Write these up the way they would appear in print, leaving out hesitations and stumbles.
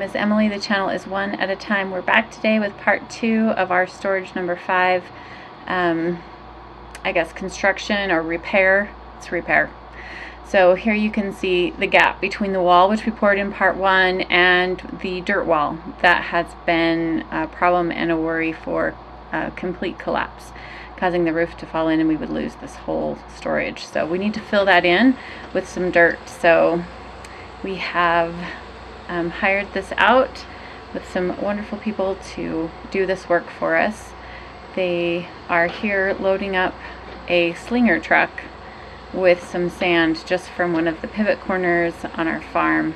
is Emily. The channel is One at a Time. We're back today with part 2 of our storage number 5, I guess construction or repair. It's repair. So here you can see the gap between the wall, which we poured in part 1, and the dirt wall. That has been a problem and a worry for complete collapse, causing the roof to fall in and we would lose this whole storage. So we need to fill that in with some dirt. So we have hired this out with some wonderful people to do this work for us. They are here loading up a Slinger truck with some sand just from one of the pivot corners on our farm.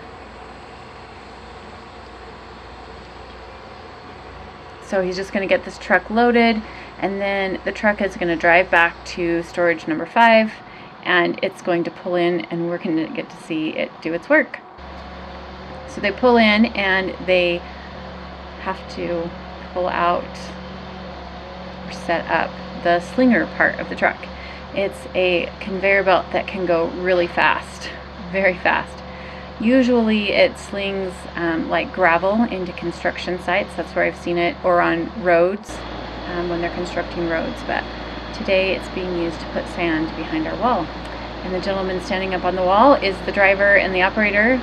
So he's just going to get this truck loaded, and then the truck is going to drive back to storage number 5, and it's going to pull in and we're going to get to see it do its work. So they pull in and they have to pull out or set up the Slinger part of the truck. It's a conveyor belt that can go really fast, very fast. Usually it slings like gravel into construction sites. That's where I've seen it, or on roads when they're constructing roads. But today it's being used to put sand behind our wall. And the gentleman standing up on the wall is the driver and the operator.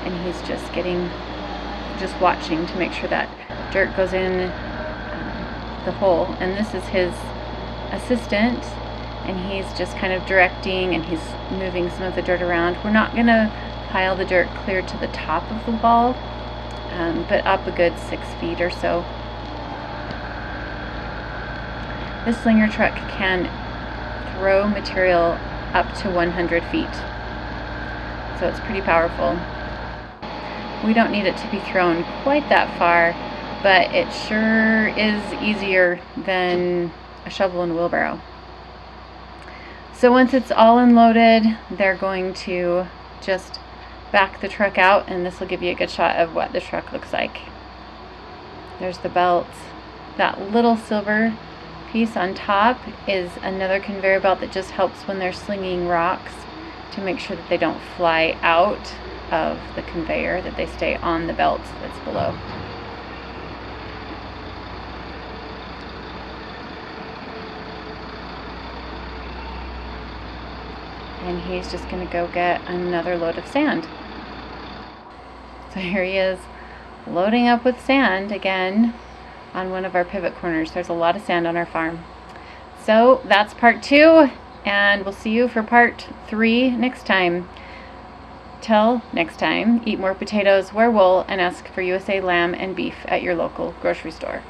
And he's just watching to make sure that dirt goes in the hole. And this is his assistant, and he's just kind of directing, and he's moving some of the dirt around. We're not going to pile the dirt clear to the top of the wall, but up a good 6 feet or so. This Slinger truck can throw material up to 100 feet, so it's pretty powerful. We don't need it to be thrown quite that far, but it sure is easier than a shovel and wheelbarrow. So once it's all unloaded, they're going to just back the truck out, and this will give you a good shot of what the truck looks like. There's the belt. That little silver piece on top is another conveyor belt that just helps when they're slinging rocks to make sure that they don't fly out of the conveyor, that they stay on the belt that's below. And he's just going to go get another load of sand. So here he is loading up with sand again on one of our pivot corners. There's a lot of sand on our farm. So that's part 2, and we'll see you for part 3 next time. Till next time, eat more potatoes, wear wool, and ask for USA lamb and beef at your local grocery store.